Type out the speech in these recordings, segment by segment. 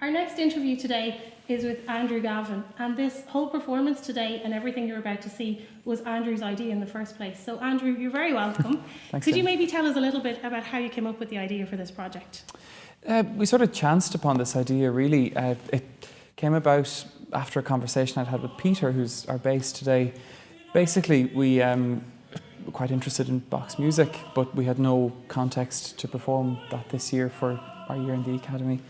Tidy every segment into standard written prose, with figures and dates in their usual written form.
Our next interview today is with Andrew Gavin, and this whole performance today and everything you're about to see was Andrew's idea in the first place. So Andrew, you're very welcome. Thanks, Could you maybe tell us a little bit about how you came up with the idea for this project? We sort of chanced upon this idea, really. It came about after a conversation I'd had with Peter, who's our bass today. Basically, we were quite interested in Bach's music, but we had no context to perform that this year for our year in the Academy.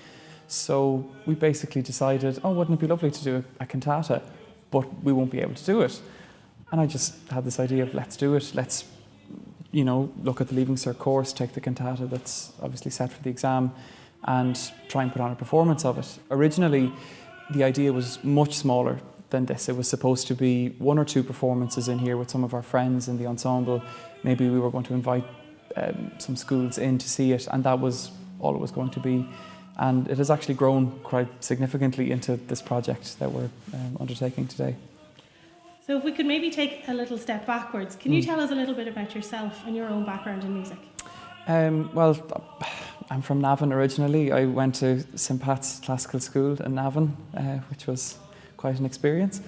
So we basically decided, oh, wouldn't it be lovely to do a cantata, but we won't be able to do it. And I just had this idea of let's do it. Let's, look at the Leaving Cert course, take the cantata that's obviously set for the exam, and try and put on a performance of it. Originally, the idea was much smaller than this. It was supposed to be 1 or 2 performances in here with some of our friends in the ensemble. Maybe we were going to invite some schools in to see it, and that was all it was going to be. And it has actually grown quite significantly into this project that we're undertaking today. So if we could maybe take a little step backwards, can you tell us a little bit about yourself and your own background in music? Well, I'm from Navan originally. I went to St Pat's Classical School in Navan, which was quite an experience.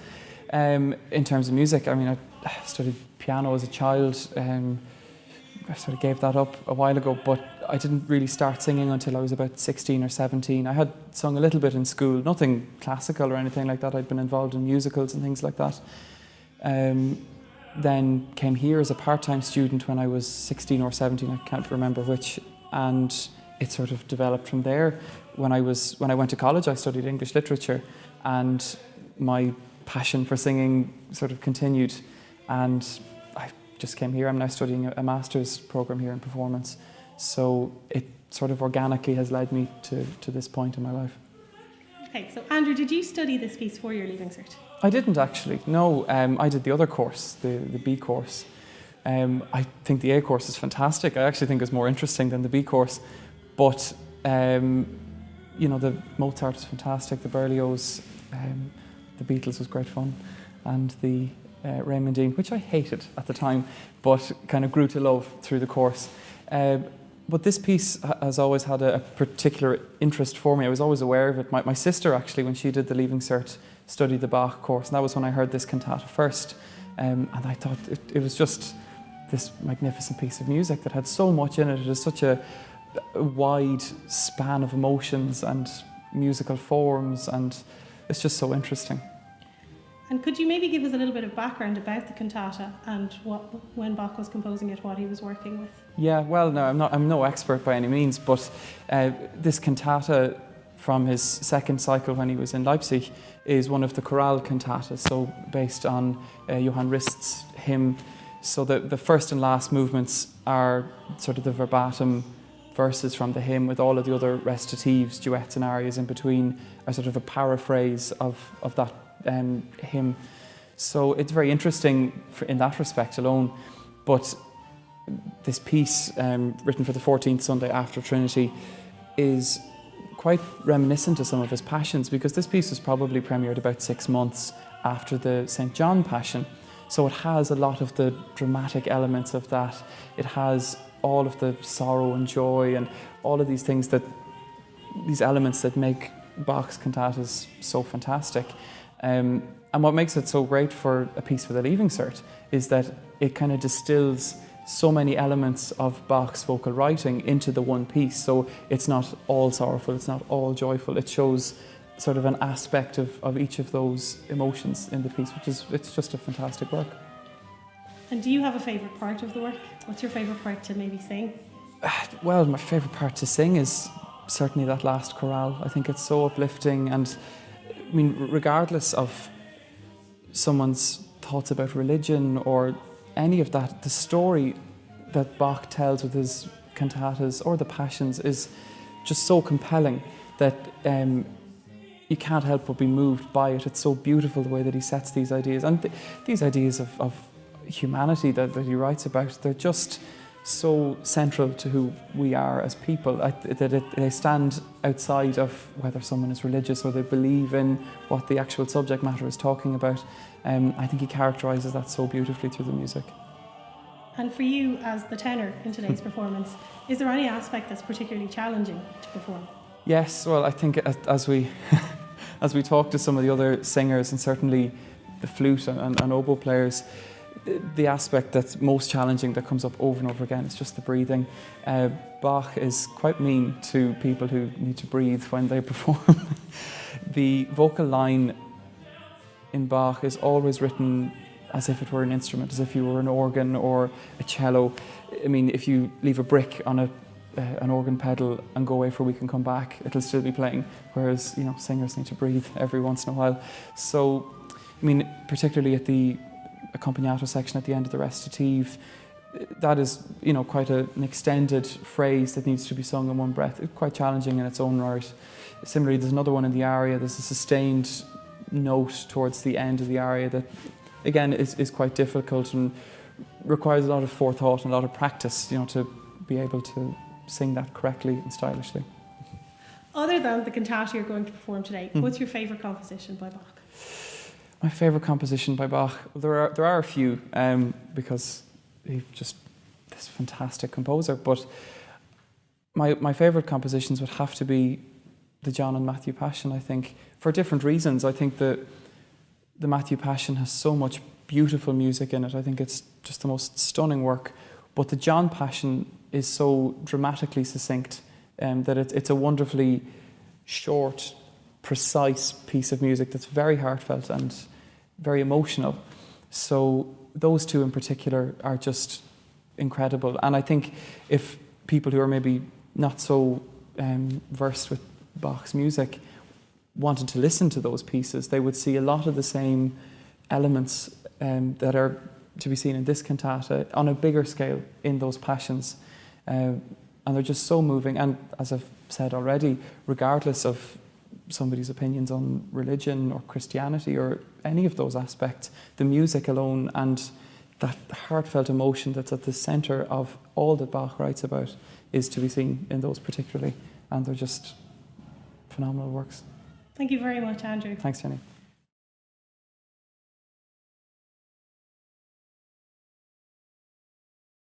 In terms of music, I studied piano as a child. I sort of gave that up a while ago, but I didn't really start singing until I was about 16 or 17. I had sung a little bit in school, nothing classical or anything like that. I'd been involved in musicals and things like that. Then came here as a part-time student when I was 16 or 17, I can't remember which, and it sort of developed from there. When I went to college, I studied English literature, and my passion for singing sort of continued, and I just came here. I'm now studying a master's program here in performance, so it sort of organically has led me to this point in my life. Okay, so Andrew, did you study this piece for your Leaving Cert? I didn't actually, no. I did the other course, the B course. I think the A course is fantastic. I actually think it's more interesting than the B course, but the Mozart is fantastic, the Berlioz, the Beatles was great fun, and the Raymondine, which I hated at the time, but kind of grew to love through the course. But this piece has always had a particular interest for me. I was always aware of it. My sister, actually, when she did the Leaving Cert, studied the Bach course, and that was when I heard this cantata first. And I thought it was just this magnificent piece of music that had so much in it. It is such a wide span of emotions and musical forms, and it's just so interesting. And could you maybe give us a little bit of background about the cantata and when Bach was composing it, what he was working with? Yeah, well, no, I'm no expert by any means, but this cantata from his second cycle when he was in Leipzig is one of the chorale cantatas, so based on Johann Rist's hymn. So the first and last movements are sort of the verbatim verses from the hymn, with all of the other recitatives, duets and arias in between are sort of a paraphrase of that hymn. So it's very interesting in that respect alone. But this piece, written for the 14th Sunday after Trinity, is quite reminiscent of some of his passions, because this piece was probably premiered about 6 months after the St. John Passion. So it has a lot of the dramatic elements of that. It has all of the sorrow and joy and all of these things, these elements that make Bach's cantatas so fantastic. And what makes it so great for a piece for the Leaving Cert is that it kind of distills so many elements of Bach's vocal writing into the one piece. So it's not all sorrowful, it's not all joyful. It shows sort of an aspect of each of those emotions in the piece, it's just a fantastic work. And do you have a favourite part of the work? What's your favourite part to maybe sing? Well, my favourite part to sing is certainly that last chorale. I think it's so uplifting, and regardless of someone's thoughts about religion or any of that, the story that Bach tells with his cantatas or the passions is just so compelling that you can't help but be moved by it. It's so beautiful the way that he sets these ideas, and these ideas of humanity that he writes about, they're just so central to who we are as people, that they stand outside of whether someone is religious or they believe in what the actual subject matter is talking about. I think he characterises that so beautifully through the music. And for you as the tenor in today's performance, is there any aspect that's particularly challenging to perform? Yes, well, I think as we as we talk to some of the other singers, and certainly the flute and oboe players, the aspect that's most challenging that comes up over and over again is just the breathing. Bach is quite mean to people who need to breathe when they perform. The vocal line in Bach is always written as if it were an instrument, as if you were an organ or a cello. I mean, if you leave a brick on an organ pedal and go away for a week and come back, it'll still be playing, whereas, you know, singers need to breathe every once in a while. So, I mean, particularly at the accompagnato section at the end of the recitative, that is, you know, quite an extended phrase that needs to be sung in one breath. It's quite challenging in its own right. Similarly, there's another one in the aria, there's a sustained note towards the end of the aria that, again, is quite difficult and requires a lot of forethought and a lot of practice, you know, to be able to sing that correctly and stylishly. Other than the cantata you're going to perform today, what's your favourite composition by Bach? My favourite composition by Bach? Well, there are a few, because he's just this fantastic composer, but my favourite compositions would have to be the John and Matthew Passion, I think, for different reasons. I think that the Matthew Passion has so much beautiful music in it. I think it's just the most stunning work. But the John Passion is so dramatically succinct that it's a wonderfully short, precise piece of music that's very heartfelt and very emotional. So those two in particular are just incredible. And I think if people who are maybe not so versed with Bach's music wanted to listen to those pieces, they would see a lot of the same elements that are to be seen in this cantata on a bigger scale in those passions. And they're just so moving. And as I've said already, regardless of somebody's opinions on religion or Christianity or any of those aspects, the music alone and that heartfelt emotion that's at the centre of all that Bach writes about is to be seen in those particularly. And they're just phenomenal works. Thank you very much, Andrew. Thanks, Jenny.